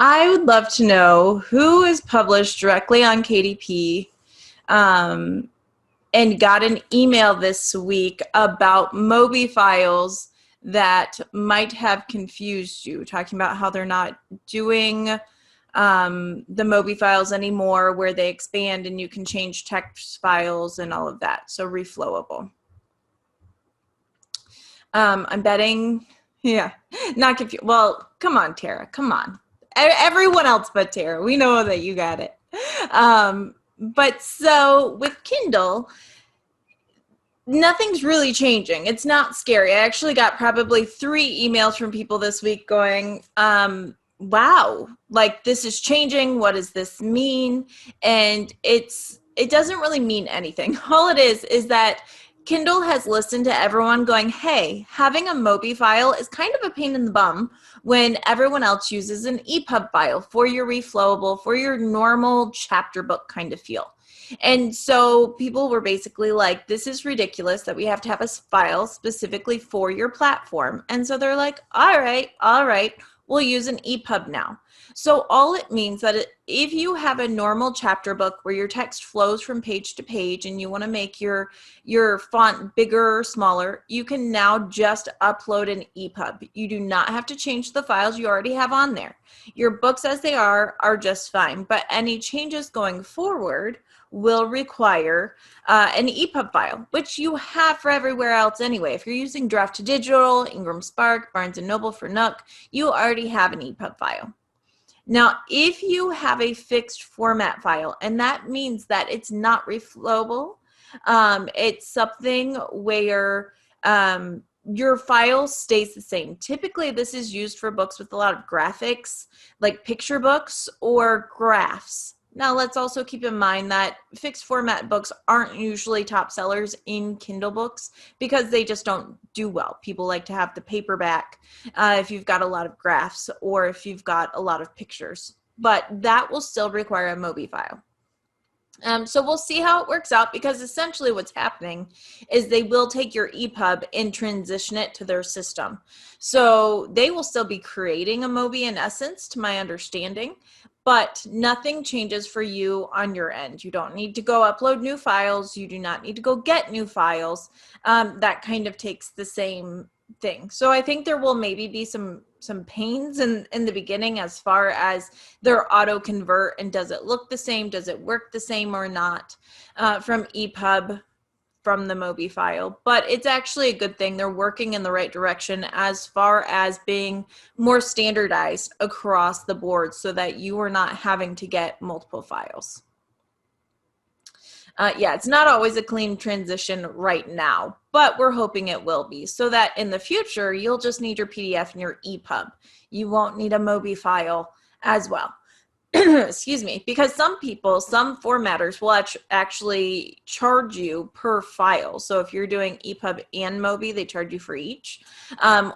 I would love to know who is published directly on KDP and got an email this week about Mobi files that might have confused you, talking about how they're not doing the Mobi files anymore, where they expand and you can change text files and all of that. So reflowable. I'm betting, yeah, not confused. Well, come on, Tara, come on. Everyone else but Tara, we know that you got it. But so with Kindle, nothing's really changing. It's not scary. I actually got probably 3 emails from people this week going, wow, like this is changing. What does this mean? And it doesn't really mean anything. All it is that Kindle has listened to everyone going, hey, having a Mobi file is kind of a pain in the bum when everyone else uses an EPUB file for your reflowable, for your normal chapter book kind of feel. And so people were basically like, this is ridiculous that we have to have a file specifically for your platform. And so they're like, all right, we'll use an EPUB now. So all it means that if you have a normal chapter book where your text flows from page to page and you want to make your font bigger or smaller, you can now just upload an EPUB. You do not have to change the files you already have on there. Your books as they are just fine, but any changes going forward will require an EPUB file, which you have for everywhere else anyway. If you're using Draft to Digital, Ingram Spark, Barnes & Noble for Nook, you already have an EPUB file. Now, if you have a fixed format file, and that means that it's not reflowable, it's something where your file stays the same. Typically, this is used for books with a lot of graphics, like picture books or graphs. Now, let's also keep in mind that fixed format books aren't usually top sellers in Kindle books because they just don't do well. People like to have the paperback if you've got a lot of graphs or if you've got a lot of pictures. But that will still require a Mobi file. So we'll see how it works out, because essentially what's happening is they will take your EPUB and transition it to their system. So they will still be creating a Mobi in essence, to my understanding, but nothing changes for you on your end. You don't need to go upload new files. You do not need to go get new files. That kind of takes the same thing. So I think there will maybe be some pains in the beginning as far as their auto convert, and does it look the same, does it work the same or not from EPUB from the Mobi file. But it's actually a good thing. They're working in the right direction as far as being more standardized across the board so that you are not having to get multiple files. Yeah, it's not always a clean transition right now, but we're hoping it will be, so that in the future, you'll just need your PDF and your EPUB. You won't need a Mobi file as well. Excuse me, because some formatters will actually charge you per file. So if you're doing EPUB and Mobi, they charge you for each.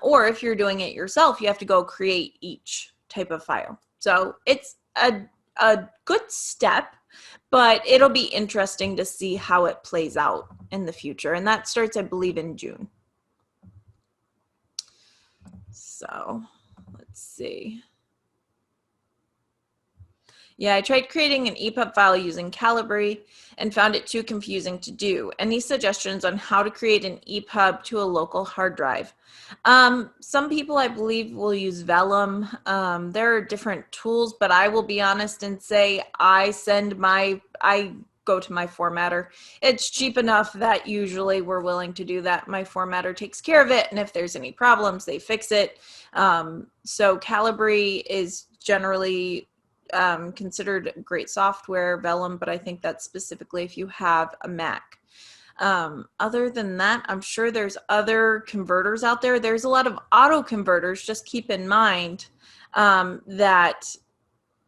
Or if you're doing it yourself, you have to go create each type of file. So it's a good step, but it'll be interesting to see how it plays out in the future. And that starts, I believe, in June. So let's see. Yeah, I tried creating an EPUB file using Calibri and found it too confusing to do. Any suggestions on how to create an EPUB to a local hard drive? Some people, I believe, will use Vellum. There are different tools, but I will be honest and say I go to my formatter. It's cheap enough that usually we're willing to do that. My formatter takes care of it, and if there's any problems, they fix it. So Calibri is generally considered great software, Vellum, but I think that's specifically if you have a Mac. Other than that, I'm sure there's other converters out there. There's a lot of auto converters. Just keep in mind that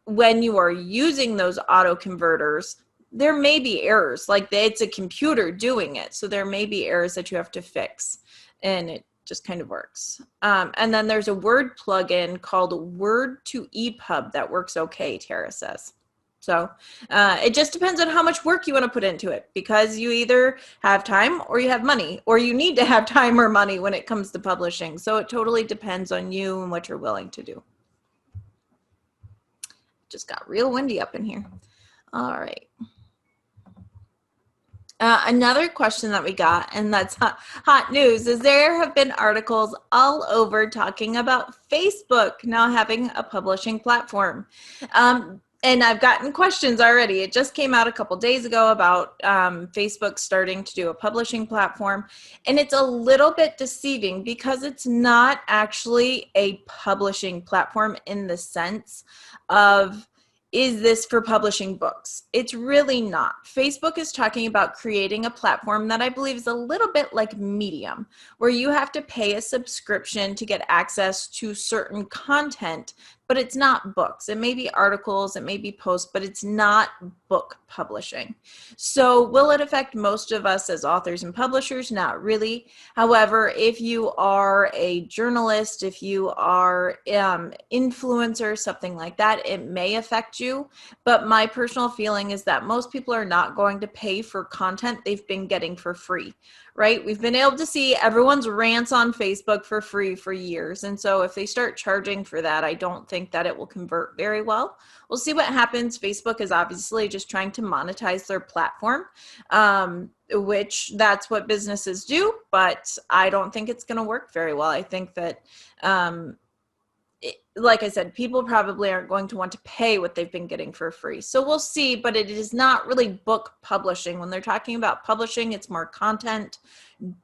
when you are using those auto converters, there may be errors. Like it's a computer doing it, so there may be errors that you have to fix, and it just kind of works. And then there's a Word plugin called Word to EPUB that works okay, Tara says. So it just depends on how much work you want to put into it, because you either have time or you have money, or you need to have time or money when it comes to publishing. So it totally depends on you and what you're willing to do. just got real windy up in here. All right. Another question that we got, and that's hot news, is there have been articles all over talking about Facebook now having a publishing platform. And I've gotten questions already. It just came out a couple days ago about Facebook starting to do a publishing platform. And it's a little bit deceiving because it's not actually a publishing platform in the sense of, is this for publishing books? It's really not. Facebook is talking about creating a platform that I believe is a little bit like Medium, where you have to pay a subscription to get access to certain content, but it's not books. It may be articles, it may be posts, but it's not book publishing. So will it affect most of us as authors and publishers? Not really. However, if you are a journalist, if you are influencer, something like that, it may affect you. But my personal feeling is that most people are not going to pay for content they've been getting for free. Right? We've been able to see everyone's rants on Facebook for free for years. And so if they start charging for that, I don't think that it will convert very well. We'll see what happens. Facebook is obviously just trying to monetize their platform, which that's what businesses do, but I don't think it's going to work very well. I think that, like I said, people probably aren't going to want to pay what they've been getting for free. So we'll see, but it is not really book publishing. When they're talking about publishing, it's more content,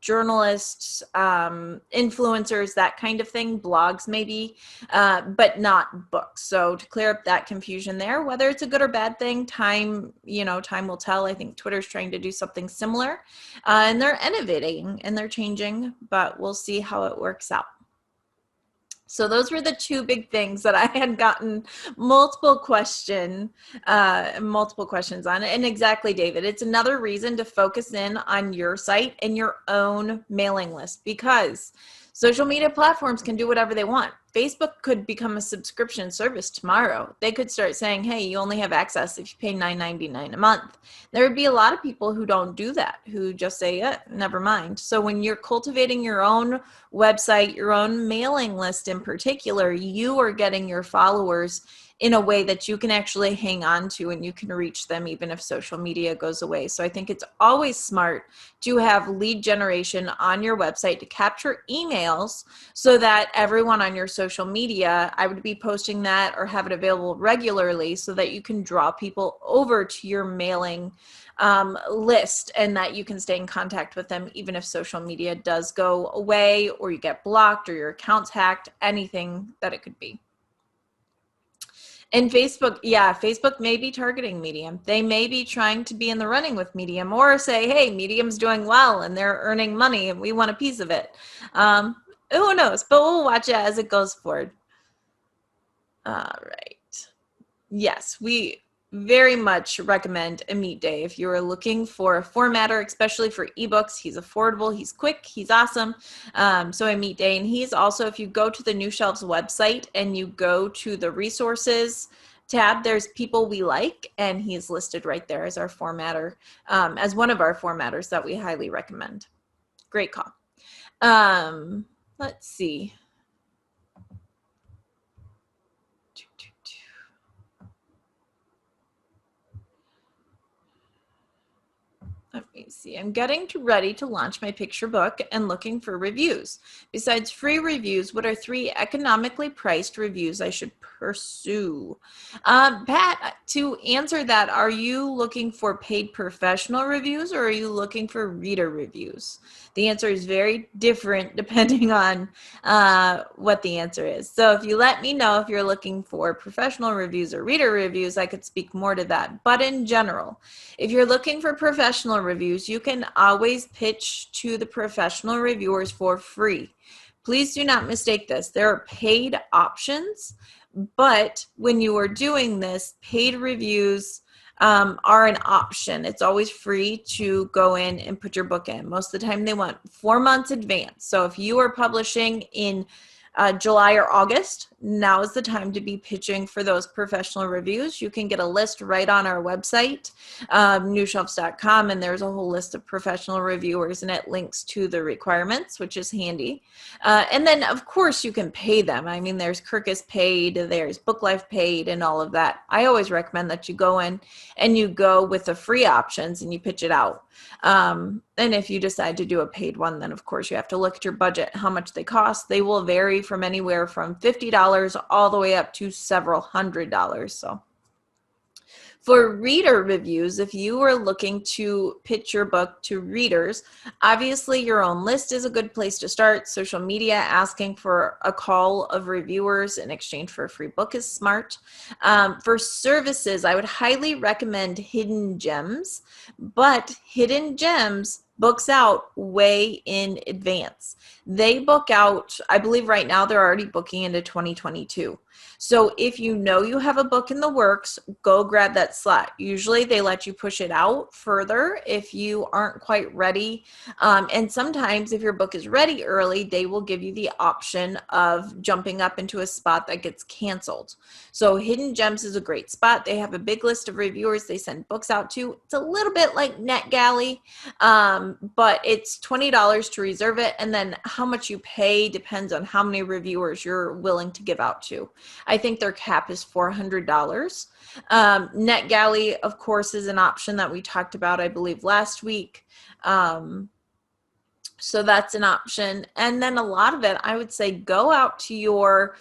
journalists, influencers, that kind of thing, blogs maybe, but not books. So to clear up that confusion there, whether it's a good or bad thing, time will tell. I think Twitter's trying to do something similar, and they're innovating and they're changing, but we'll see how it works out. So those were the two big things that I had gotten multiple questions on. And exactly, David, it's another reason to focus in on your site and your own mailing list, because social media platforms can do whatever they want. Facebook could become a subscription service tomorrow. They could start saying, hey, you only have access if you pay $9.99 a month. There would be a lot of people who don't do that, who just say, yeah, never mind. So when you're cultivating your own website, your own mailing list in particular, you are getting your followers in a way that you can actually hang on to, and you can reach them even if social media goes away. So I think it's always smart to have lead generation on your website to capture emails so that everyone on your social media, I would be posting that or have it available regularly so that you can draw people over to your mailing list, and that you can stay in contact with them even if social media does go away or you get blocked or your account's hacked, anything that it could be. And Facebook may be targeting Medium. They may be trying to be in the running with Medium, or say, hey, Medium's doing well and they're earning money and we want a piece of it. Who knows? But we'll watch it as it goes forward. All right. Yes, we very much recommend Meet Day if you are looking for a formatter, especially for ebooks. He's affordable, he's quick, he's awesome. So Meet Day, and he's also, if you go to the New Shelves website and you go to the resources tab, there's people we like, and he's listed right there as our formatter, as one of our formatters that we highly recommend. Great call. Let's see. Let me see. I'm getting ready to launch my picture book and looking for reviews. Besides free reviews, what are 3 economically priced reviews I should pursue? Pat, to answer that, are you looking for paid professional reviews or are you looking for reader reviews? The answer is very different depending on what the answer is. So if you let me know if you're looking for professional reviews or reader reviews, I could speak more to that. But in general, if you're looking for professional reviews, you can always pitch to the professional reviewers for free. Please do not mistake this. There are paid options, but when you are doing this, paid reviews are an option. It's always free to go in and put your book in. Most of the time they want 4 months advance. So if you are publishing in July or August, now is the time to be pitching for those professional reviews. You can get a list right on our website, newshelves.com, and there's a whole list of professional reviewers, and it links to the requirements, which is handy. And then, of course, you can pay them. I mean, there's Kirkus paid, there's Book Life paid, and all of that. I always recommend that you go in and you go with the free options and you pitch it out. And if you decide to do a paid one, then of course you have to look at your budget, how much they cost. They will vary from anywhere from $50 all the way up to several $100s. So for reader reviews, if you are looking to pitch your book to readers, obviously your own list is a good place to start. Social media asking for a call of reviewers in exchange for a free book is smart. For services, I would highly recommend Hidden Gems, but Hidden Gems books out way in advance. They book out, I believe right now they're already booking into 2022. So if you know you have a book in the works, go grab that slot. Usually they let you push it out further if you aren't quite ready. And sometimes if your book is ready early, they will give you the option of jumping up into a spot that gets canceled. So Hidden Gems is a great spot. They have a big list of reviewers they send books out to. It's a little bit like NetGalley, but it's $20 to reserve it. And then how much you pay depends on how many reviewers you're willing to give out to. I think their cap is $400. NetGalley, of course, is an option that we talked about, I believe, last week. So that's an option. And then a lot of it, I would say, go out to your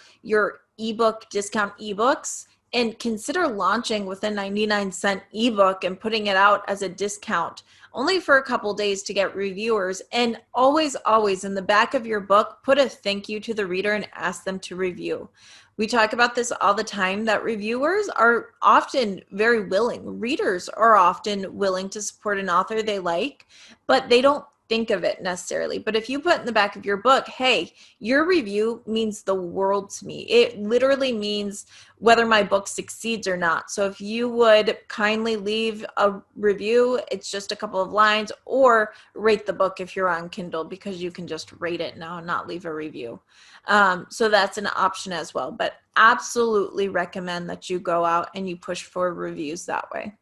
ebook discount ebooks and consider launching with a 99-cent ebook and putting it out as a discount only for a couple days to get reviewers. And always, always in the back of your book, put a thank you to the reader and ask them to review. We talk about this all the time, that reviewers are often very willing. Readers are often willing to support an author they like, but they don't think of it necessarily. But if you put in the back of your book, hey, your review means the world to me. It literally means whether my book succeeds or not. So if you would kindly leave a review, it's just a couple of lines, or rate the book if you're on Kindle, because you can just rate it now and not leave a review. So that's an option as well. But absolutely recommend that you go out and you push for reviews that way.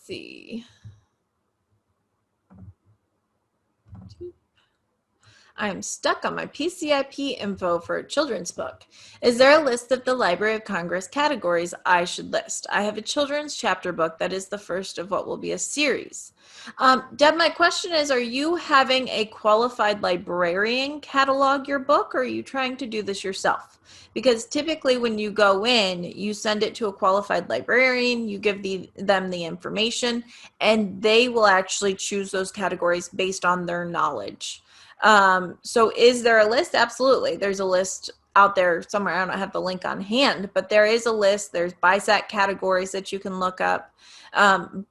See. I am stuck on my PCIP info for a children's book. Is there a list of the Library of Congress categories I should list? I have a children's chapter book that is the first of what will be a series. Deb, my question is, are you having a qualified librarian catalog your book, or are you trying to do this yourself? Because typically when you go in, you send it to a qualified librarian, you give them the information, and they will actually choose those categories based on their knowledge. So is there a list? Absolutely. There's a list out there somewhere. I don't have the link on hand, but there is a list. There's BISAC categories that you can look up.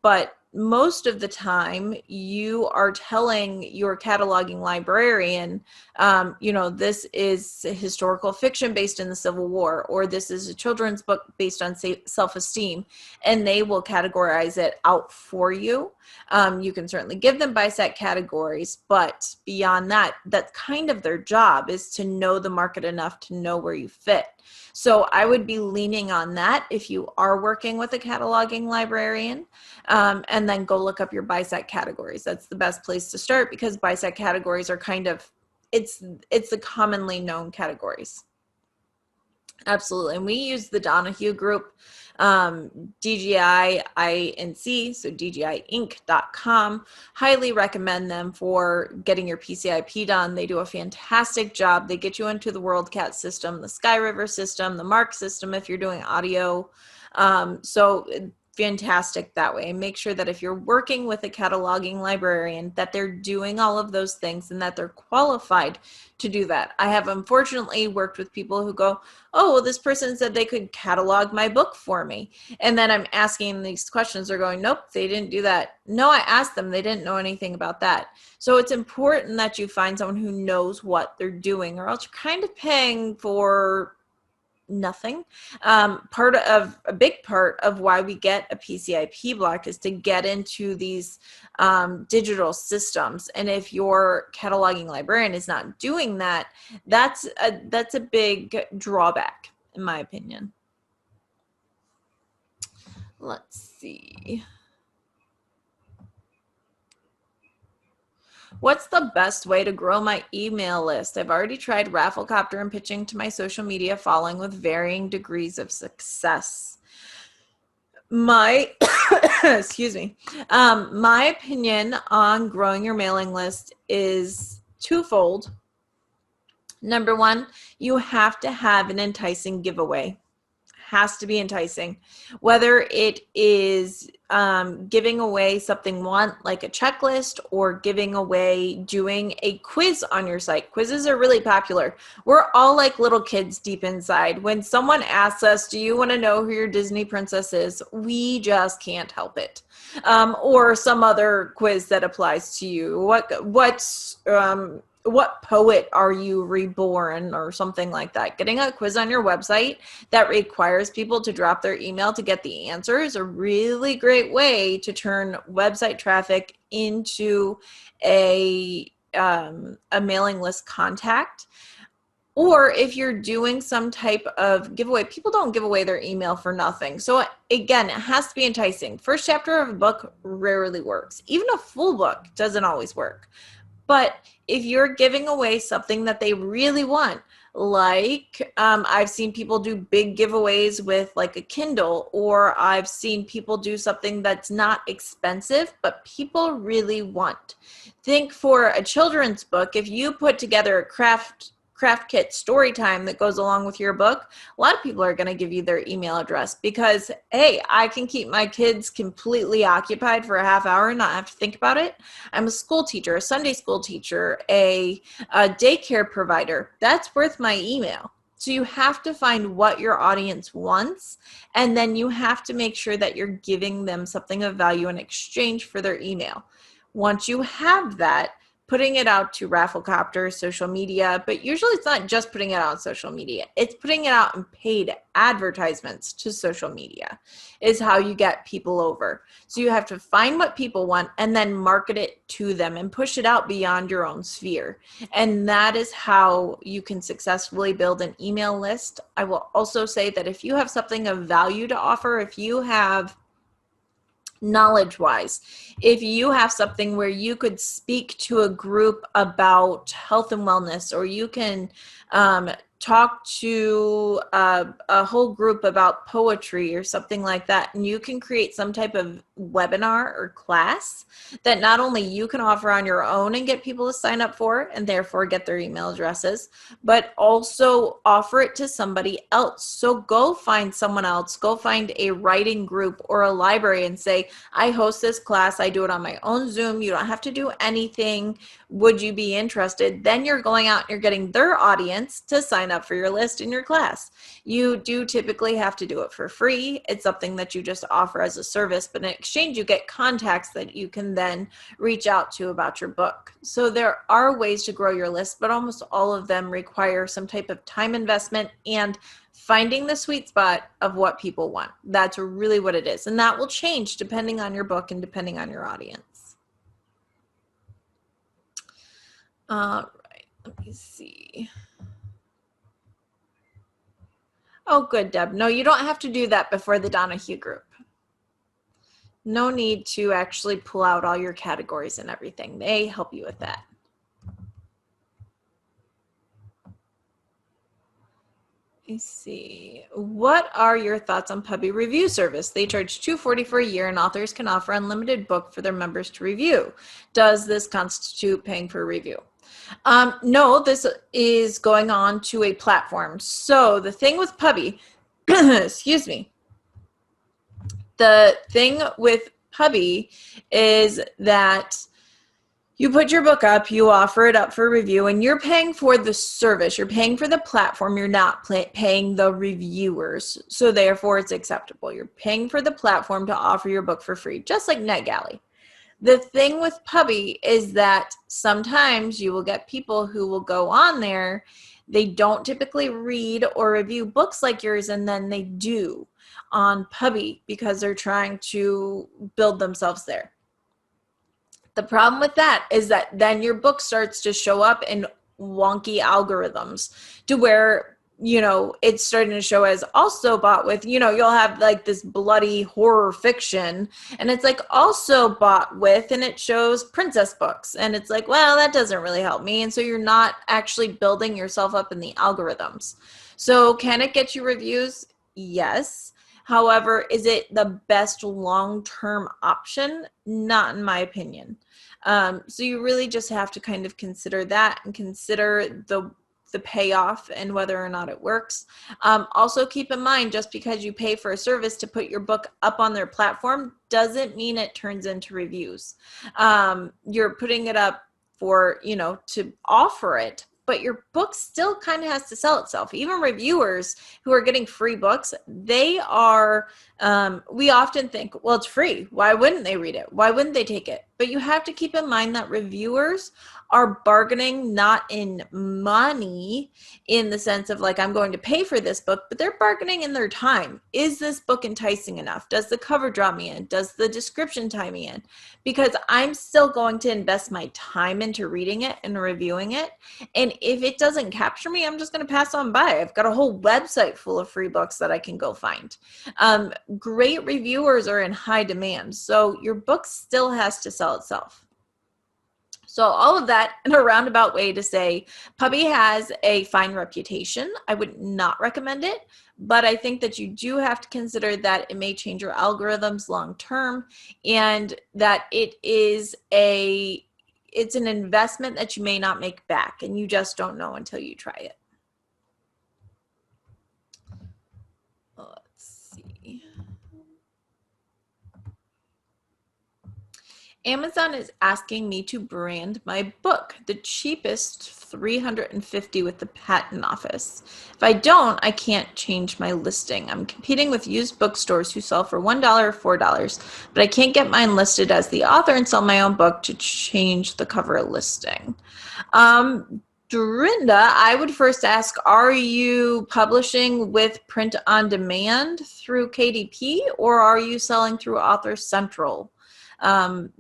But most of the time you are telling your cataloging librarian, this is historical fiction based in the Civil War, or this is a children's book based on self-esteem, and they will categorize it out for you. You can certainly give them BISAC categories, but beyond that, that's kind of their job, is to know the market enough to know where you fit. So I would be leaning on that if you are working with a cataloging librarian, and then go look up your BISAC categories. That's the best place to start, because BISAC categories are kind of, it's the commonly known categories. Absolutely. And we use the Donahue Group, DGI Inc., so DGIinc.com. Highly recommend them for getting your PCIP done. They do a fantastic job. They get you into the WorldCat system, the Sky River system, the MARC system if you're doing audio. So fantastic that way. And make sure that if you're working with a cataloging librarian, that they're doing all of those things and that they're qualified to do that. I have unfortunately worked with people who go, oh, well, this person said they could catalog my book for me. And then I'm asking these questions. They're going, nope, they didn't do that. No, I asked them. They didn't know anything about that. So it's important that you find someone who knows what they're doing, or else you're kind of paying for nothing. A big part of why we get a PCIP block is to get into these digital systems. And if your cataloging librarian is not doing that, that's a big drawback, in my opinion. Let's see. What's the best way to grow my email list? I've already tried Rafflecopter and pitching to my social media following with varying degrees of success. My, excuse me, my opinion on growing your mailing list is twofold. Number one, you have to have an enticing giveaway. Has to be enticing, whether it is giving away something like a checklist, or giving away doing a quiz on your site. Quizzes are really popular. We're all like little kids deep inside. When someone asks us, do you want to know who your Disney princess is? We just can't help it. Or some other quiz that applies to you. What poet are you reborn, or something like that. Getting a quiz on your website that requires people to drop their email to get the answer is a really great way to turn website traffic into a mailing list contact. Or if you're doing some type of giveaway, people don't give away their email for nothing. So again, it has to be enticing. First chapter of a book rarely works. Even a full book doesn't always work. But if you're giving away something that they really want, like I've seen people do big giveaways with like a Kindle, or I've seen people do something that's not expensive, but people really want. Think for a children's book, if you put together a craft kit story time that goes along with your book, a lot of people are going to give you their email address because, hey, I can keep my kids completely occupied for a half hour and not have to think about it. I'm a school teacher, a Sunday school teacher, a daycare provider. That's worth my email. So you have to find what your audience wants, and then you have to make sure that you're giving them something of value in exchange for their email. Once you have that, putting it out to Rafflecopter, social media, but usually it's not just putting it out on social media. It's putting it out in paid advertisements to social media is how you get people over. So you have to find what people want and then market it to them and push it out beyond your own sphere. And that is how you can successfully build an email list. I will also say that if you have something of value to offer, if you have knowledge-wise, if you have something where you could speak to a group about health and wellness, or you can talk to a whole group about poetry or something like that, and you can create some type of webinar or class that not only you can offer on your own and get people to sign up for and therefore get their email addresses, but also offer it to somebody else. So go find someone else, go find a writing group or a library and say, I host this class, I do it on my own Zoom, you don't have to do anything, would you be interested? Then you're going out and you're getting their audience to sign up for your list in your class. You do typically have to do it for free. It's something that you just offer as a service, but in exchange you get contacts that you can then reach out to about your book. So there are ways to grow your list, but almost all of them require some type of time investment and finding the sweet spot of what people want. That's really what it is. And that will change depending on your book and depending on your audience. All right, let me see. Oh, good, Deb. No, you don't have to do that before the Donahue group. No need to actually pull out all your categories and everything. They help you with that. Let me see. What are your thoughts on Puppy Review Service? They charge $2.40 for a year, and authors can offer unlimited book for their members to review. Does this constitute paying for a review? No, this is going on to a platform. So the thing with Puppy, excuse me, the thing with Puppy is that you put your book up, you offer it up for review, and you're paying for the service. You're paying for the platform. You're not paying the reviewers. So therefore, it's acceptable. You're paying for the platform to offer your book for free, just like NetGalley. The thing with Puppy is that sometimes you will get people who will go on there They don't typically read or review books like yours, and then they do on Puppy because they're trying to build themselves there. The problem with that is that then your book starts to show up in wonky algorithms to where, you know, it's starting to show as also bought with, you know, you'll have like this bloody horror fiction and it's like also bought with, and it shows princess books. And it's like, well, that doesn't really help me. And so you're not actually building yourself up in the algorithms. So can it get you reviews? Yes. However, is it the best long-term option? Not in my opinion. So you really just have to kind of consider that and consider the payoff and whether or not it works. Also keep in mind, just because you pay for a service to put your book up on their platform doesn't mean it turns into reviews. You're putting it up for, you know, to offer it, but your book still kind of has to sell itself. Even reviewers who are getting free books, they are, we often think, well, it's free. Why wouldn't they read it? Why wouldn't they take it? But you have to keep in mind that reviewers are bargaining not in money in the sense of like, I'm going to pay for this book, but they're bargaining in their time. Is this book enticing enough? Does the cover draw me in? Does the description tie me in? Because I'm still going to invest my time into reading it and reviewing it. And if it doesn't capture me, I'm just going to pass on by. I've got a whole website full of free books that I can go find. Great reviewers are in high demand. So your book still has to sell itself. So all of that in a roundabout way to say Puppy has a fine reputation. I would not recommend it, but I think that you do have to consider that it may change your algorithms long term, and that it's an investment that you may not make back, and you just don't know until you try it. Let's see. Amazon is asking me to brand my book, the cheapest $350 with the patent office. If I don't, I can't change my listing. I'm competing with used bookstores who sell for $1 or $4, but I can't get mine listed as the author and sell my own book to change the cover listing. Dorinda, I would first ask, are you publishing with print on demand through KDP, or are you selling through Author Central? I'm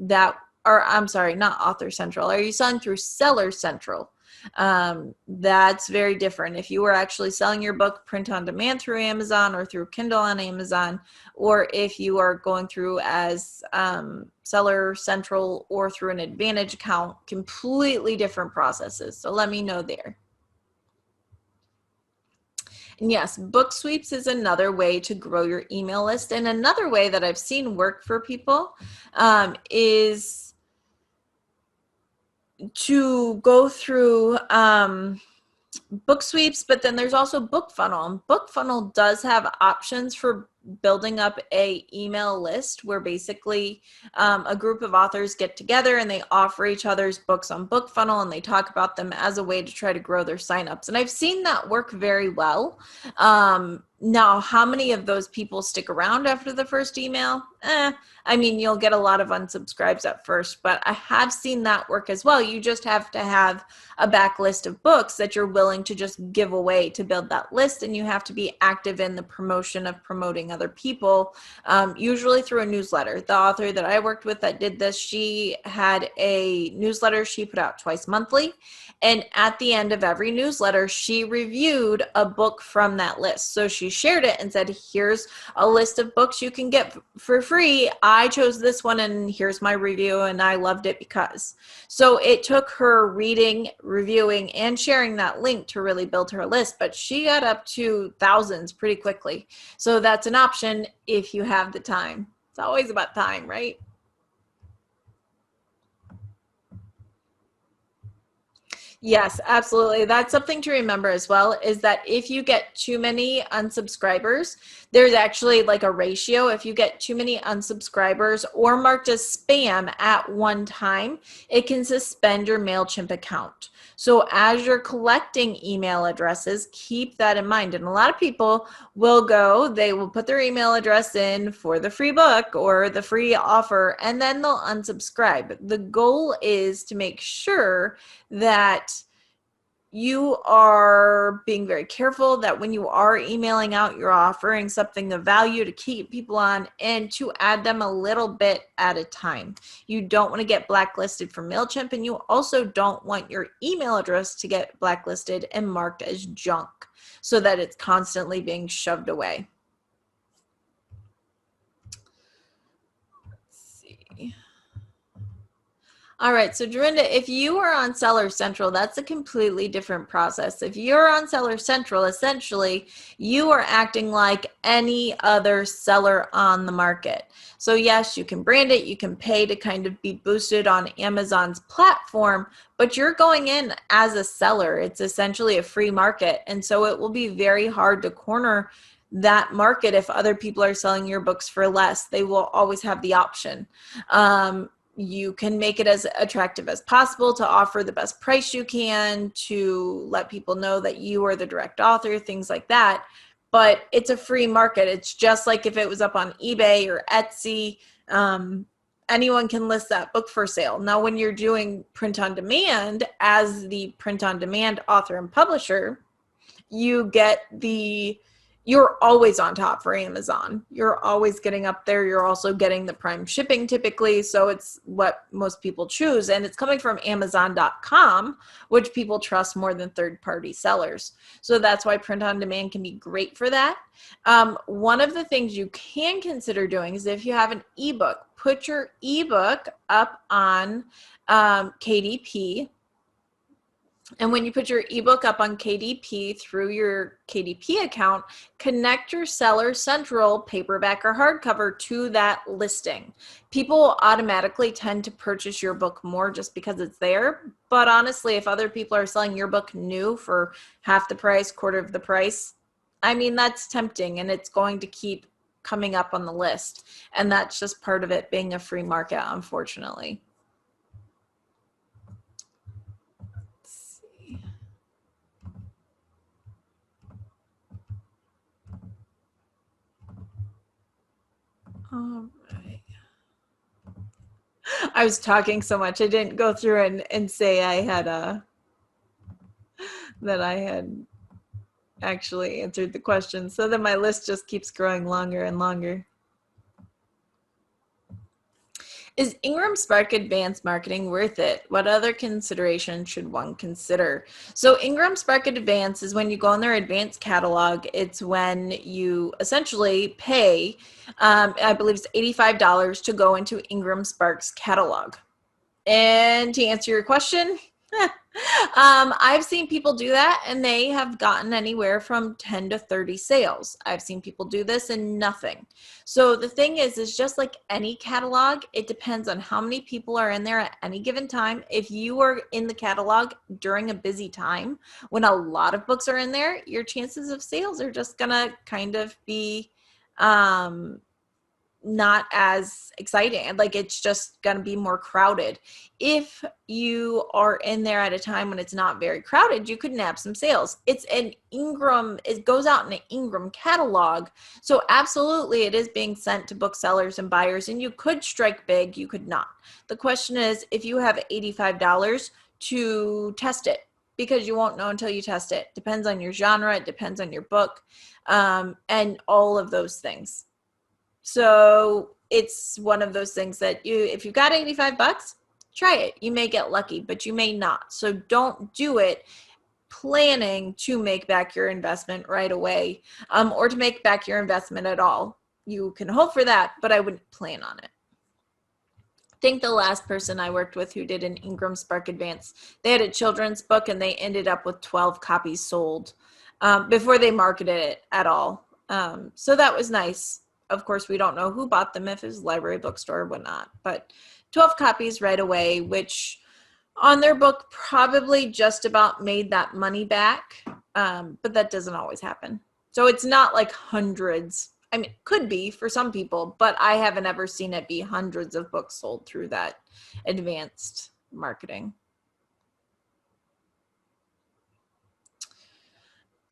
sorry, not Author Central. Are you selling through Seller Central? That's very different. If you were actually selling your book print on demand through Amazon or through Kindle on Amazon, or if you are going through as Seller Central or through an Advantage account, completely different processes. So let me know there. And yes, book sweeps is another way to grow your email list. And another way that I've seen work for people is to go through book sweeps, but then there's also Book Funnel. And Book Funnel does have options for building up a email list where basically a group of authors get together and they offer each other's books on Book Funnel, and they talk about them as a way to try to grow their signups. And I've seen that work very well. Now, how many of those people stick around after the first email? I mean, you'll get a lot of unsubscribes at first, but I have seen that work as well. You just have to have a backlist of books that you're willing to just give away to build that list, and you have to be active in the promotion of promoting other people, usually through a newsletter. The author that I worked with that did this, she had a newsletter she put out twice monthly, and at the end of every newsletter, she reviewed a book from that list. So she shared it and said, here's a list of books you can get for free. I chose this one, and here's my review, and I loved it because. So it took her reading, reviewing, and sharing that link to really build her list, but she got up to thousands pretty quickly. So that's an option if you have the time. It's always about time, right? Yes, absolutely. That's something to remember as well, is that if you get too many unsubscribers, there's actually like a ratio. If you get too many unsubscribers or marked as spam at one time, it can suspend your MailChimp account. So as you're collecting email addresses, keep that in mind. And a lot of people they will put their email address in for the free book or the free offer, and then they'll unsubscribe. The goal is to make sure that you are being very careful that when you are emailing out, you're offering something of value to keep people on and to add them a little bit at a time. You don't want to get blacklisted from MailChimp, and you also don't want your email address to get blacklisted and marked as junk so that it's constantly being shoved away. Let's see. All right, so Dorinda, if you are on Seller Central, that's a completely different process. If you're on Seller Central, essentially, you are acting like any other seller on the market. So yes, you can brand it, you can pay to kind of be boosted on Amazon's platform, but you're going in as a seller. It's essentially a free market, and so it will be very hard to corner that market if other people are selling your books for less. They will always have the option. You can make it as attractive as possible to offer the best price you can, to let people know that you are the direct author, things like that. But it's a free market. It's just like if it was up on eBay or Etsy, anyone can list that book for sale. Now, when you're doing print on demand as the print on demand author and publisher, you're always on top for Amazon. You're always getting up there. You're also getting the prime shipping typically. So it's what most people choose. And it's coming from Amazon.com, which people trust more than third-party sellers. So that's why print on demand can be great for that. One of the things you can consider doing is if you have an ebook, put your ebook up on KDP. And when you put your ebook up on KDP through your KDP account, connect your Seller Central paperback or hardcover to that listing. People automatically tend to purchase your book more just because it's there. But honestly, if other people are selling your book new for half the price, quarter of the price, I mean, that's tempting, and it's going to keep coming up on the list. And that's just part of it being a free market, unfortunately. All right. I was talking so much. I didn't go through and say I had that I had actually answered the question. So then my list just keeps growing longer and longer. Is Ingram Spark Advanced Marketing worth it? What other considerations should one consider? So Ingram Spark Advanced is when you go in their advanced catalog. It's when you essentially pay, I believe it's $85 to go into Ingram Spark's catalog. And to answer your question, I've seen people do that and they have gotten anywhere from 10 to 30 sales. I've seen people do this and nothing. So the thing is just like any catalog, it depends on how many people are in there at any given time. If you are in the catalog during a busy time, when a lot of books are in there, your chances of sales are just gonna kind of be not as exciting. Like, it's just going to be more crowded. If you are in there at a time when it's not very crowded, you could nab some sales. It's an Ingram, it goes out in an Ingram catalog. So absolutely it is being sent to booksellers and buyers, and you could strike big, you could not. The question is, if you have $85 to test it, because you won't know until you test it. Depends on your genre, it depends on your book, and all of those things. So it's one of those things that if you've got $85, try it. You may get lucky, but you may not. So don't do it planning to make back your investment right away, or to make back your investment at all. You can hope for that, but I wouldn't plan on it. I think the last person I worked with who did an Ingram Spark Advance, they had a children's book and they ended up with 12 copies sold before they marketed it at all. So that was nice. Of course, we don't know who bought them, if it was library, bookstore, or whatnot, but 12 copies right away, which on their book probably just about made that money back, but that doesn't always happen. So it's not like hundreds. I mean, it could be for some people, but I haven't ever seen it be hundreds of books sold through that advanced marketing.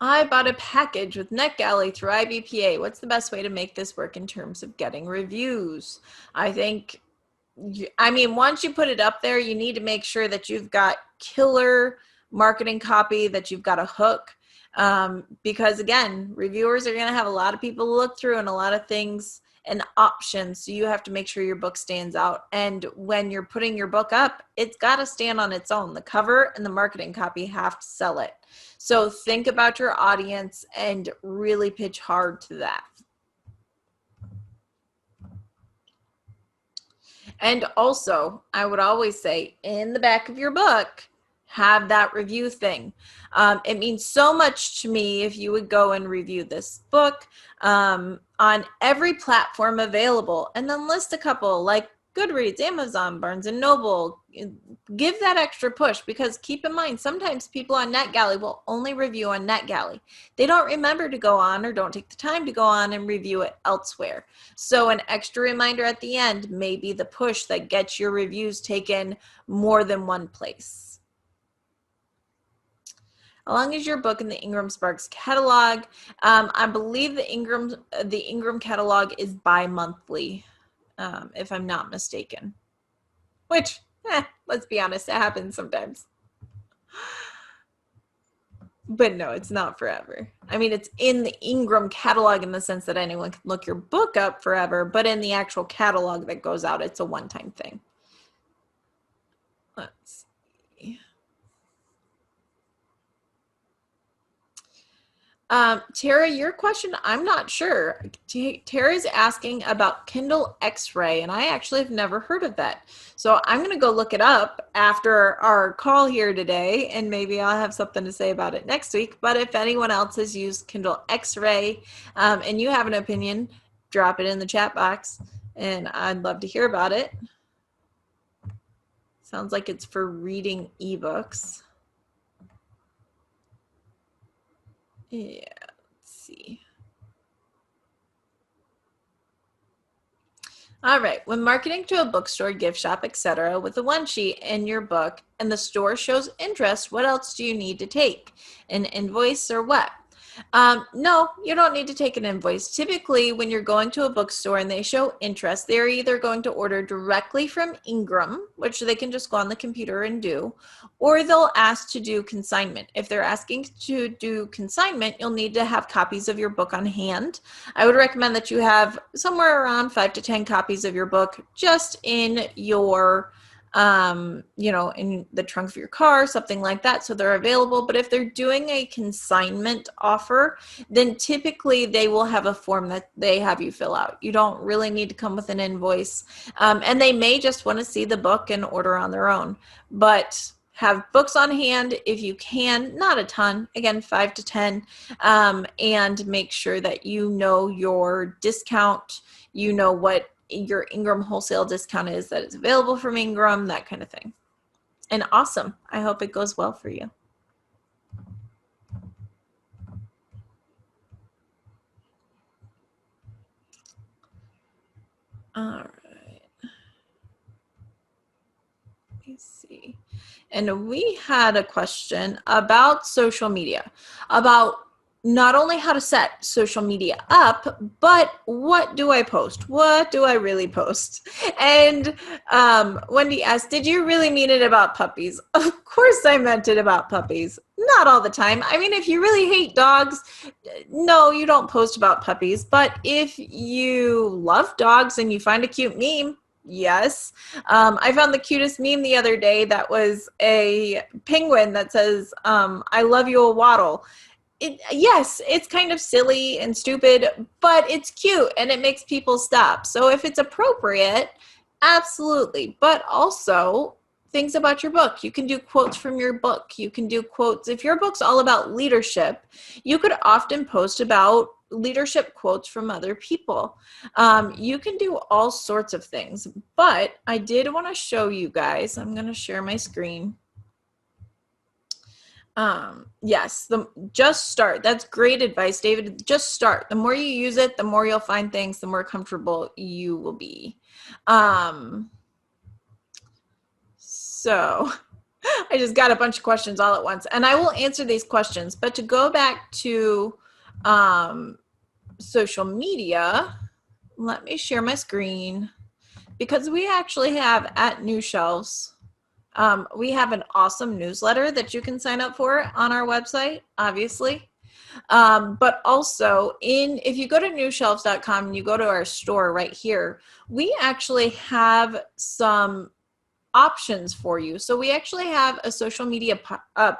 I bought a package with NetGalley through IBPA. What's the best way to make this work in terms of getting reviews? I think, once you put it up there, you need to make sure that you've got killer marketing copy that you've got a hook. Because again, reviewers are going to have a lot of people to look through and a lot of things and options. So you have to make sure your book stands out. And when you're putting your book up, it's got to stand on its own. The cover and the marketing copy have to sell it. So think about your audience and really pitch hard to that. And also, I would always say in the back of your book, have that review thing. It means so much to me if you would go and review this book on every platform available, and then list a couple like Goodreads, Amazon, Barnes and Noble. Give that extra push, because keep in mind, sometimes people on NetGalley will only review on NetGalley. They don't remember to go on or don't take the time to go on and review it elsewhere. So an extra reminder at the end may be the push that gets your reviews taken more than one place. How long is your book in the Ingram Sparks catalog? I believe the Ingram catalog is bi-monthly, if I'm not mistaken. Which, let's be honest, it happens sometimes. But no, it's not forever. I mean, it's in the Ingram catalog in the sense that anyone can look your book up forever, but in the actual catalog that goes out, it's a one-time thing. Let's see. Tara, your question, I'm not sure. Tara's asking about Kindle X-Ray, and I actually have never heard of that. So I'm going to go look it up after our call here today, and maybe I'll have something to say about it next week. But if anyone else has used Kindle X-Ray and you have an opinion, drop it in the chat box, and I'd love to hear about it. Sounds like it's for reading ebooks. Yeah, let's see. All right, when marketing to a bookstore, gift shop, etc., with a one sheet in your book and the store shows interest, what else do you need to take? An invoice or what? No, you don't need to take an invoice. Typically, when you're going to a bookstore and they show interest, they're either going to order directly from Ingram, which they can just go on the computer and do, or they'll ask to do consignment. If they're asking to do consignment, you'll need to have copies of your book on hand. I would recommend that you have somewhere around 5 to 10 copies of your book just in your in the trunk of your car, something like that, so they're available. But if they're doing a consignment offer, then typically they will have a form that they have you fill out. You don't really need to come with an invoice, and they may just want to see the book and order on their own. But have books on hand if you can, not a ton, again, 5 to 10, and make sure that you know your discount, you know what your Ingram wholesale discount is that is available from Ingram, that kind of thing. And awesome. I hope it goes well for you. All right. Let me see. And we had a question about social media, about not only how to set social media up, but what do I post? What do I really post? And Wendy asked, did you really mean it about puppies? Of course I meant it about puppies. Not all the time. I mean, if you really hate dogs, no, you don't post about puppies. But if you love dogs and you find a cute meme, yes. I found the cutest meme the other day that was a penguin that says, I love you, a waddle. Yes, it's kind of silly and stupid, but it's cute and it makes people stop. So if it's appropriate, absolutely. But also things about your book. You can do quotes from your book. You can do quotes. If your book's all about leadership, you could often post about leadership quotes from other people. You can do all sorts of things, but I did want to show you guys. I'm going to share my screen. Yes, just start. That's great advice, David. Just start. The more you use it, the more you'll find things, the more comfortable you will be. So I just got a bunch of questions all at once, and I will answer these questions. But to go back to social media, let me share my screen, because we actually have at New Shelves We have an awesome newsletter that you can sign up for on our website, obviously. But also if you go to newshelves.com and you go to our store right here, we actually have some options for you. So we actually have a social media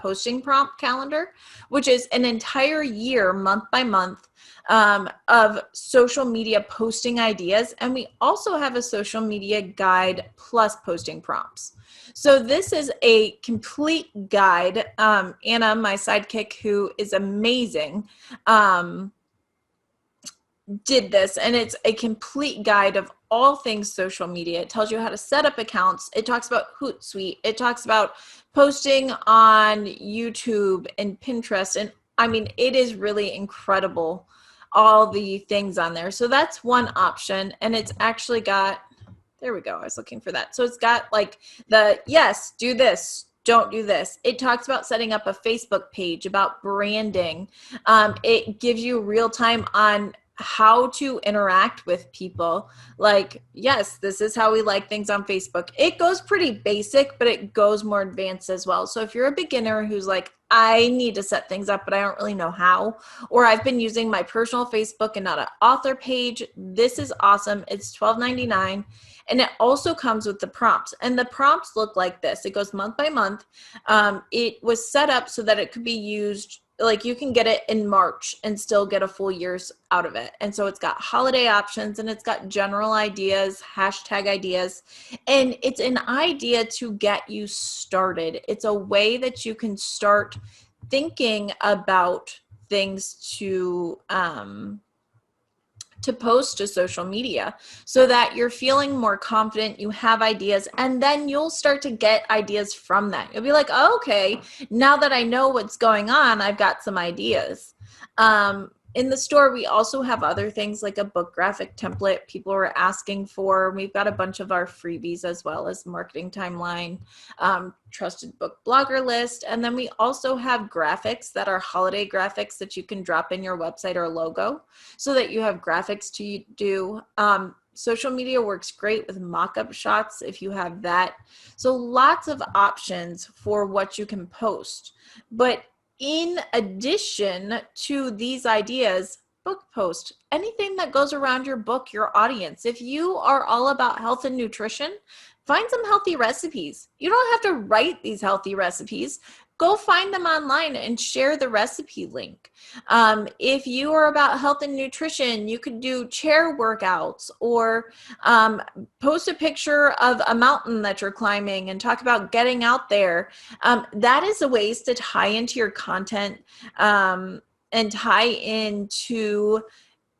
posting prompt calendar, which is an entire year, month by month, of social media posting ideas. And we also have a social media guide plus posting prompts. So this is a complete guide. Anna, my sidekick, who is amazing, did this, and it's a complete guide of all things social media. It tells you how to set up accounts. It talks about Hootsuite. It talks about posting on YouTube and Pinterest. And I mean, it is really incredible, all the things on there. So that's one option. And it's actually got, there we go. I was looking for that. So it's got like yes, do this, don't do this. It talks about setting up a Facebook page, about branding. It gives you real time on how to interact with people. Like, yes, this is how we like things on Facebook. It goes pretty basic, but it goes more advanced as well. So if you're a beginner who's like, I need to set things up, but I don't really know how, or I've been using my personal Facebook and not an author page, this is awesome. It's $12.99. And it also comes with the prompts. And the prompts look like this. It goes month by month. It was set up so that it could be used, like you can get it in March and still get a full year's out of it. And so it's got holiday options, and it's got general ideas, hashtag ideas, and it's an idea to get you started. It's a way that you can start thinking about things to post to social media, so that you're feeling more confident, you have ideas, and then you'll start to get ideas from that. You'll be like, oh, okay, now that I know what's going on, I've got some ideas. In the store, we also have other things like a book graphic template people were asking for. We've got a bunch of our freebies, as well as marketing timeline, trusted book blogger list. And then we also have graphics that are holiday graphics that you can drop in your website or logo, so that you have graphics to do. Social media works great with mock-up shots if you have that. So lots of options for what you can post. But in addition to these ideas, book post, anything that goes around your book, your audience. If you are all about health and nutrition, find some healthy recipes. You don't have to write these healthy recipes. Go find them online and share the recipe link. If you are about health and nutrition, you could do chair workouts, or post a picture of a mountain that you're climbing and talk about getting out there. That is a ways to tie into your content and tie into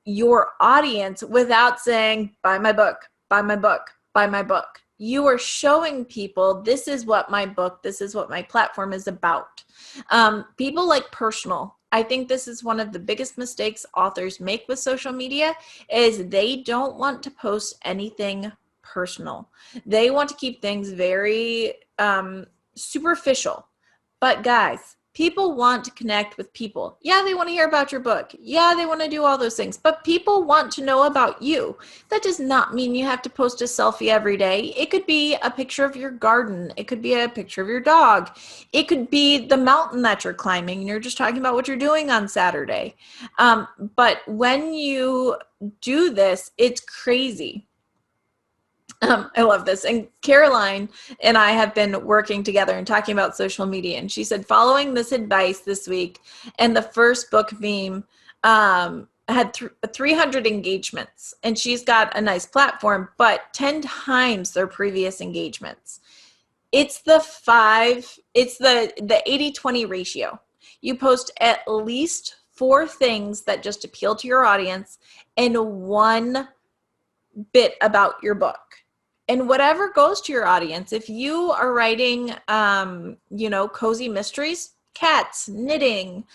your audience without saying, buy my book, buy my book, buy my book. You are showing people, this is what my book, this is what my platform is about. People like personal. I think this is one of the biggest mistakes authors make with social media, is they don't want to post anything personal. They want to keep things very superficial. But guys, people want to connect with people. Yeah, they want to hear about your book. Yeah, they want to do all those things. But people want to know about you. That does not mean you have to post a selfie every day. It could be a picture of your garden. It could be a picture of your dog. It could be the mountain that you're climbing, and you're just talking about what you're doing on Saturday. But when you do this, it's crazy. I love this. And Caroline and I have been working together and talking about social media. And she said, following this advice this week, and the first book meme had 300 engagements. And she's got a nice platform, but 10 times their previous engagements. It's the 80-20 ratio. You post at least 4 things that just appeal to your audience, and 1 bit about your book. And whatever goes to your audience, if you are writing, cozy mysteries, cats, knitting,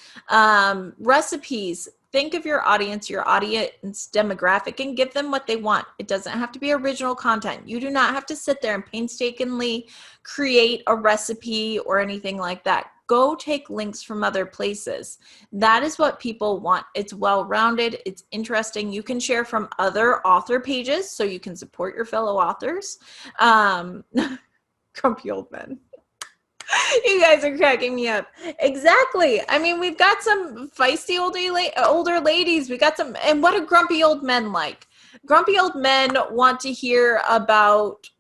recipes, think of your audience demographic, and give them what they want. It doesn't have to be original content. You do not have to sit there and painstakingly create a recipe or anything like that. Go take links from other places. That is what people want. It's well-rounded. It's interesting. You can share from other author pages so you can support your fellow authors. Grumpy old men. You guys are cracking me up. Exactly. I mean, we've got some feisty older ladies. We got some, and what do grumpy old men like? Grumpy old men want to hear about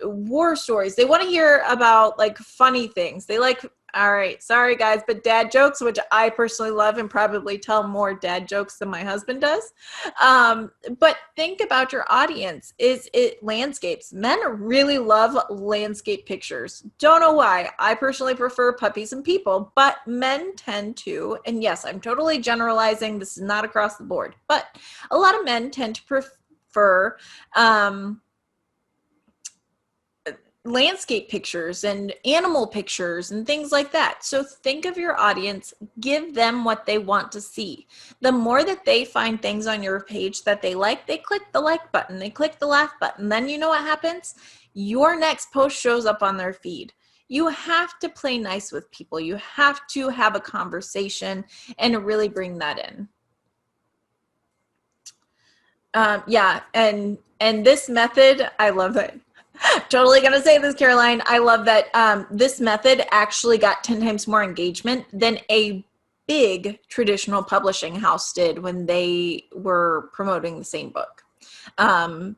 war stories. They want to hear about like funny things. They like, all right, sorry guys, but dad jokes, which I personally love and probably tell more dad jokes than my husband does. But think about your audience. Is it landscapes? Men really love landscape pictures. Don't know why. I personally prefer puppies and people, but men tend to, and yes, I'm totally generalizing. This is not across the board, but a lot of men tend to prefer landscape pictures and animal pictures and things like that. So think of your audience, give them what they want to see. The more that they find things on your page that they like, they click the like button, they click the laugh button. Then you know what happens? Your next post shows up on their feed. You have to play nice with people. You have to have a conversation and really bring that in. Yeah, and this method, I love it. Totally going to say this, Caroline. I love that this method actually got 10 times more engagement than a big traditional publishing house did when they were promoting the same book.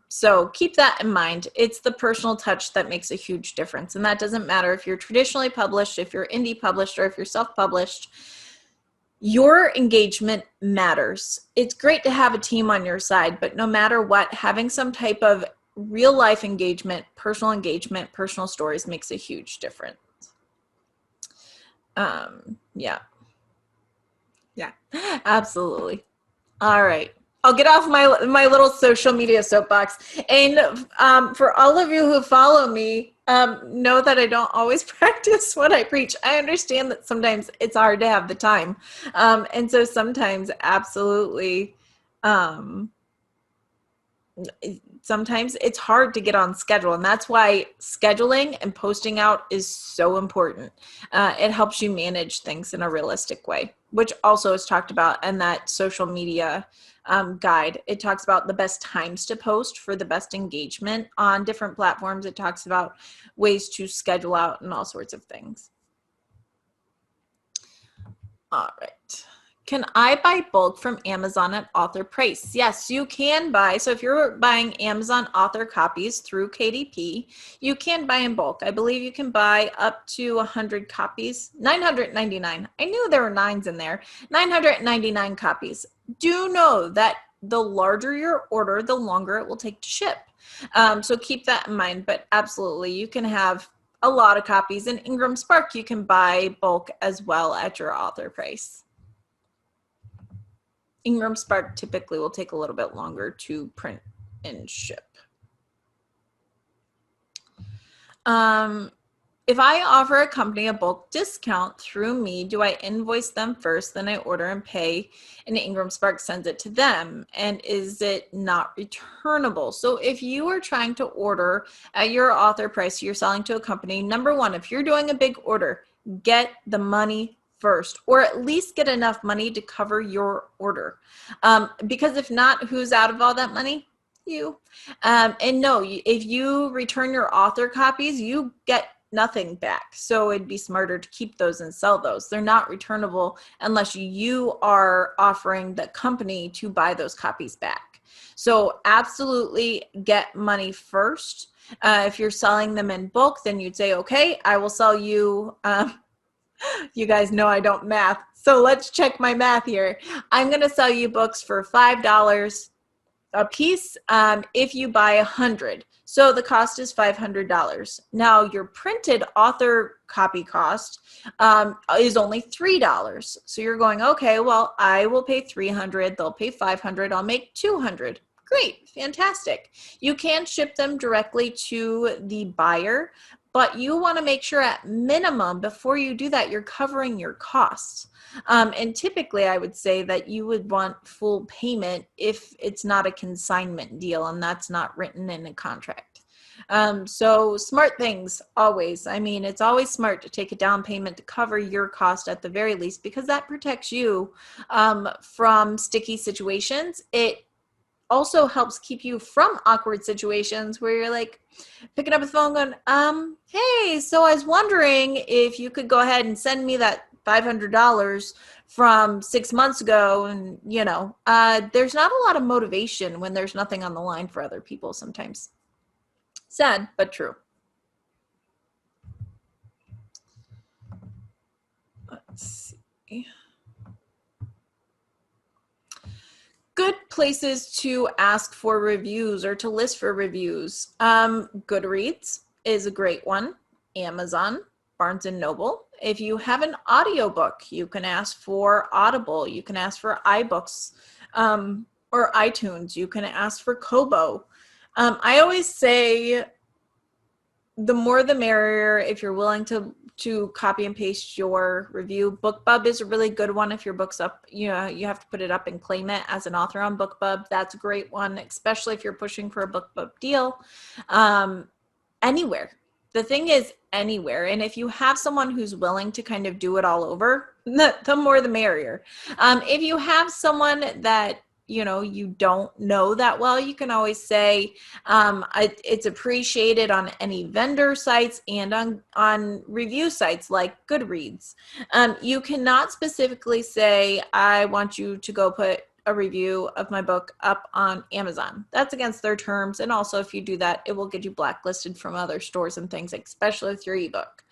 So keep that in mind. It's the personal touch that makes a huge difference. And that doesn't matter if you're traditionally published, if you're indie published, or if you're self-published. Your engagement matters. It's great to have a team on your side, but no matter what, having some type of real life engagement, personal stories makes a huge difference. Yeah, absolutely. All right. I'll get off my little social media soapbox. And for all of you who follow me, know that I don't always practice what I preach. I understand that sometimes it's hard to have the time. And so sometimes absolutely, sometimes it's hard to get on schedule, and that's why scheduling and posting out is so important. It helps you manage things in a realistic way, which also is talked about in that social media guide. It talks about the best times to post for the best engagement on different platforms. It talks about ways to schedule out and all sorts of things. All right. Can I buy bulk from Amazon at author price? Yes, you can buy. So if you're buying Amazon author copies through KDP, you can buy in bulk. I believe you can buy up to 100 copies, 999. I knew there were nines in there. 999 copies. Do know that the larger your order, the longer it will take to ship. So keep that in mind, but absolutely, you can have a lot of copies. In Ingram Spark, you can buy bulk as well at your author price. Ingram Spark typically will take a little bit longer to print and ship. If I offer a company a bulk discount through me, do I invoice them first, then I order and pay, and Ingram Spark sends it to them? And is it not returnable? So if you are trying to order at your author price, you're selling to a company, number one, if you're doing a big order, get the money first, or at least get enough money to cover your order. Because if not, who's out of all that money? You. And no, if you return your author copies, you get nothing back. So it'd be smarter to keep those and sell those. They're not returnable unless you are offering the company to buy those copies back. So absolutely get money first. If you're selling them in bulk, then you'd say, okay, I will sell you, you guys know I don't math. So let's check my math here. I'm going to sell you books for $5 a piece if you buy 100. So the cost is $500. Now your printed author copy cost is only $3. So you're going, okay, well, I will pay $300. They'll pay $500. I'll make $200. Great, fantastic. You can ship them directly to the buyer, but you want to make sure at minimum before you do that, you're covering your costs. And typically I would say that you would want full payment if it's not a consignment deal and that's not written in a contract. So smart things always. I mean, it's always smart to take a down payment to cover your cost at the very least, because that protects you from sticky situations. It also helps keep you from awkward situations where you're like picking up the phone going, hey, so I was wondering if you could go ahead and send me that $500 from 6 months ago. And, you know, there's not a lot of motivation when there's nothing on the line for other people sometimes. Sad, but true. Let's see. Good places to ask for reviews or to list for reviews. Goodreads is a great one. Amazon, Barnes and Noble. If you have an audiobook, you can ask for Audible. You can ask for iBooks or iTunes. You can ask for Kobo. I always say the more the merrier if you're willing to copy and paste your review. BookBub is a really good one. If your book's up, you know, you have to put it up and claim it as an author on BookBub. That's a great one, especially if you're pushing for a BookBub deal. Anywhere. The thing is anywhere. And if you have someone who's willing to kind of do it all over, the more the merrier. If you have someone that, you know, you don't know that well, you can always say it's appreciated on any vendor sites and on review sites like Goodreads. You cannot specifically say, I want you to go put a review of my book up on Amazon. That's against their terms. And also if you do that, it will get you blacklisted from other stores and things, especially with your ebook.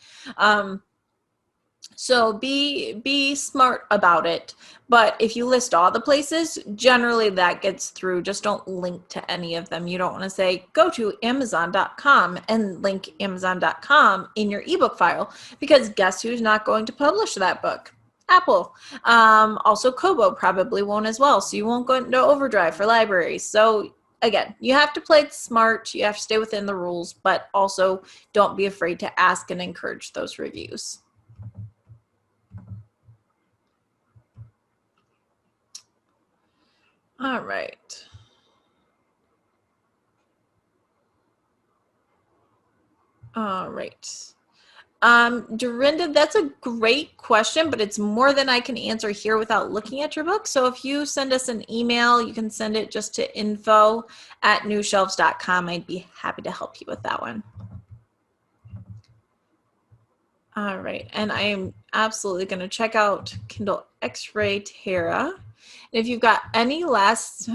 So be smart about it. But if you list all the places, generally that gets through. Just don't link to any of them. You don't want to say, go to Amazon.com and link Amazon.com in your ebook file, because guess who's not going to publish that book? Apple. Also Kobo probably won't as well. So you won't go into overdrive for libraries. So again, you have to play it smart. You have to stay within the rules, but also don't be afraid to ask and encourage those reviews. All right. All right. Dorinda, that's a great question, but it's more than I can answer here without looking at your book. So if you send us an email, you can send it just to info@newshelves.com. I'd be happy to help you with that one. All right. And I am absolutely going to check out Kindle X-Ray, Tara. If you've got any last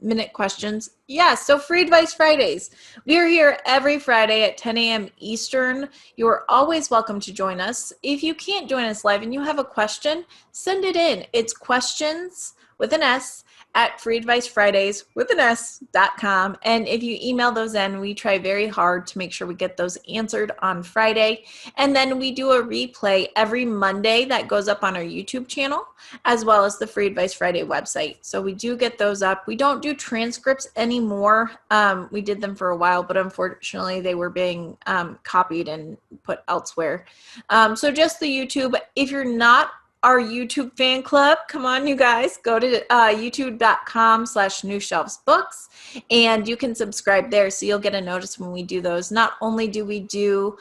minute questions, so Free Advice Fridays. We are here every Friday at 10 a.m. Eastern. You are always welcome to join us. If you can't join us live and you have a question, send it in. It's questions with an S at freeadvicefridays.com. And if you email those in, we try very hard to make sure we get those answered on Friday. And then we do a replay every Monday that goes up on our YouTube channel, as well as the Free Advice Friday website. So we do get those up. We don't do transcripts anymore. We did them for a while, but unfortunately they were being copied and put elsewhere. So just the YouTube. If you're not our YouTube fan club, come on, you guys, go to youtube.com/newshelvesbooks, and you can subscribe there so you'll get a notice when we do those. Not only do we do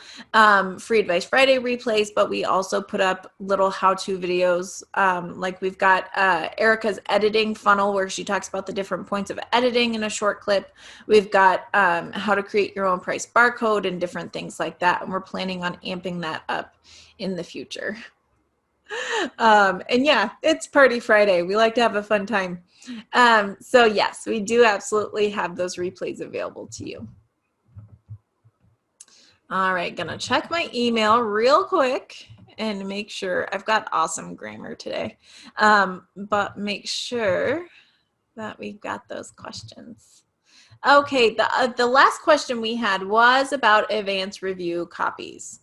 Free Advice Friday replays, but we also put up little how-to videos. Like we've got Erica's editing funnel where she talks about the different points of editing in a short clip. We've got how to create your own price barcode and different things like that. And we're planning on amping that up in the future. And yeah, it's Party Friday. We like to have a fun time. So yes, we do absolutely have those replays available to you. All right, gonna check my email real quick and make sure. I've got awesome grammar today, but make sure that we've got those questions. Okay, the last question we had was about advanced review copies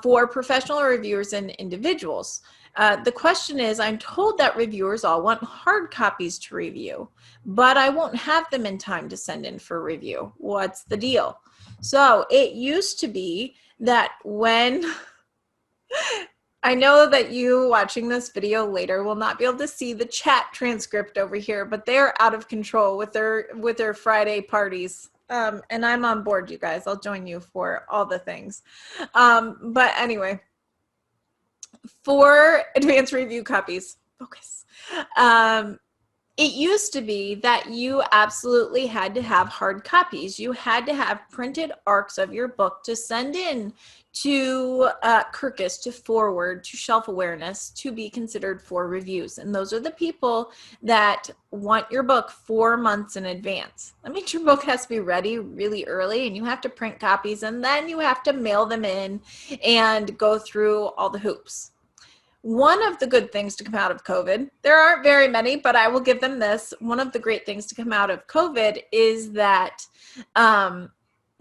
for professional reviewers and individuals. The question is, I'm told that reviewers all want hard copies to review, but I won't have them in time to send in for review. What's the deal? So it used to be that when... I know that you watching this video later will not be able to see the chat transcript over here, but they're out of control with their Friday parties. And I'm on board, you guys. I'll join you for all the things. But anyway, for advanced review copies, focus. It used to be that you absolutely had to have hard copies. You had to have printed arcs of your book to send in to Kirkus, to Forward, to Shelf Awareness, to be considered for reviews. And those are the people that want your book 4 months in advance. That means your book has to be ready really early, and you have to print copies, and then you have to mail them in and go through all the hoops. One of the good things to come out of COVID, there aren't very many, but I will give them this. One of the great things to come out of COVID is that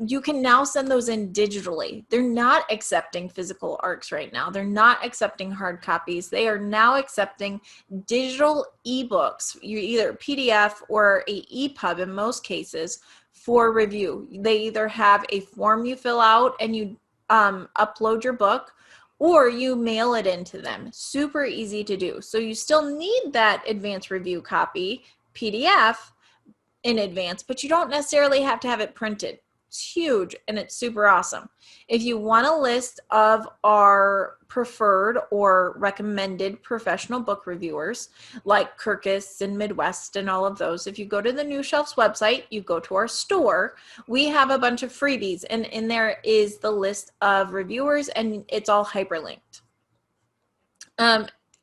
you can now send those in digitally. They're not accepting physical ARCs right now. They're not accepting hard copies. They are now accepting digital ebooks, you either PDF or a EPUB in most cases, for review. They either have a form you fill out and you upload your book, or you mail it into them. Super easy to do. So you still need that advanced review copy PDF in advance, but you don't necessarily have to have it printed. It's huge and it's super awesome. If you want a list of our preferred or recommended professional book reviewers like Kirkus and Midwest and all of those, if you go to the New Shelf's website, you go to our store, we have a bunch of freebies, and in there is the list of reviewers, and it's all hyperlinked.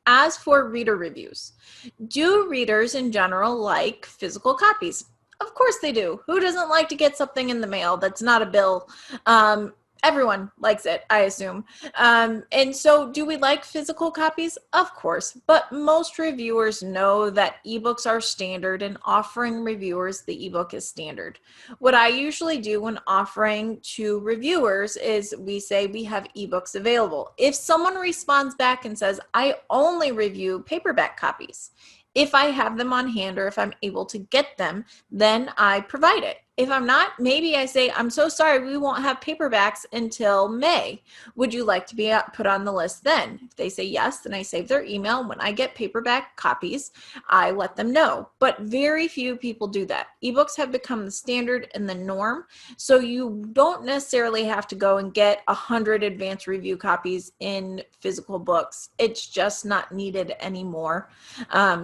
As for reader reviews, do readers in general like physical copies? Of course they do. Who doesn't like to get something in the mail that's not a bill? Everyone likes it, I assume. And so do we like physical copies? Of course, but most reviewers know that ebooks are standard, and offering reviewers the ebook is standard. What I usually do when offering to reviewers is we say we have ebooks available. If someone responds back and says, I only review paperback copies, if I have them on hand or if I'm able to get them, then I provide it. If I'm not, maybe I say, I'm so sorry, we won't have paperbacks until May. Would you like to be put on the list then? If they say yes, then I save their email. When I get paperback copies, I let them know. But very few people do that. Ebooks have become the standard and the norm, so you don't necessarily have to go and get 100 advanced review copies in physical books. It's just not needed anymore.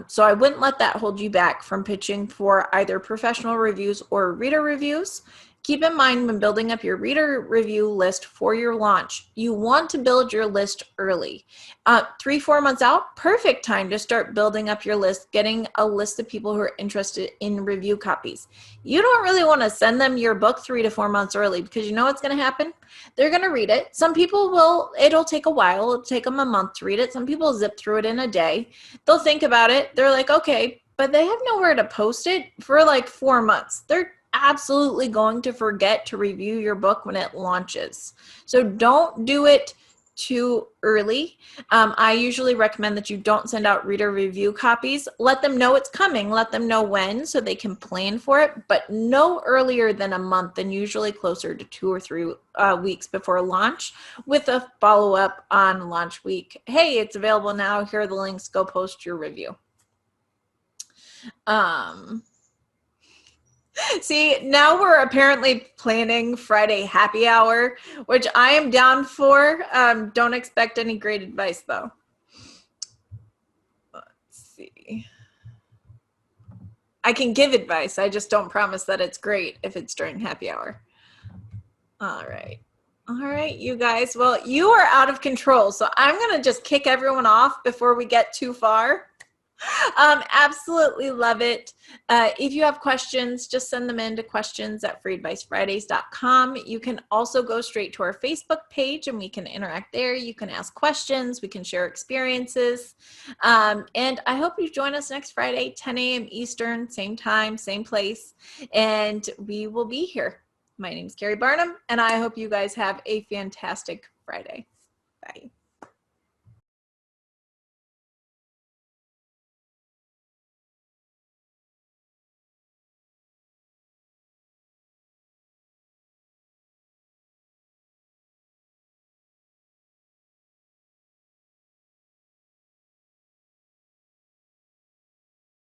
So I wouldn't let that hold you back from pitching for either professional reviews or reader reviews. Keep in mind, when building up your reader review list for your launch, you want to build your list early. 3-4 months out, perfect time to start building up your list, getting a list of people who are interested in review copies. You don't really want to send them your book 3 to 4 months early, because you know what's going to happen? They're going to read it. Some people will, it'll take a while. It'll take them a month to read it. Some people zip through it in a day. They'll think about it. They're like, okay, but they have nowhere to post it for like 4 months. They're absolutely going to forget to review your book when it launches. So don't do it too early. I usually recommend that you don't send out reader review copies. Let them know it's coming. Let them know when so they can plan for it, but no earlier than a month, and usually closer to 2 or 3 weeks before launch, with a follow-up on launch week. Hey, it's available now. Here are the links. Go post your review. See, now we're apparently planning Friday happy hour, which I am down for. Don't expect any great advice, though. Let's see. I can give advice. I just don't promise that it's great if it's during happy hour. All right. All right, you guys. Well, you are out of control, so I'm going to just kick everyone off before we get too far. Absolutely love it. If you have questions, just send them in to questions@freeadvicefridays.com. You can also go straight to our Facebook page and we can interact there. You can ask questions. We can share experiences. And I hope you join us next Friday, 10 a.m. Eastern, same time, same place. And we will be here. My name is Keri Barnum, and I hope you guys have a fantastic Friday. Bye.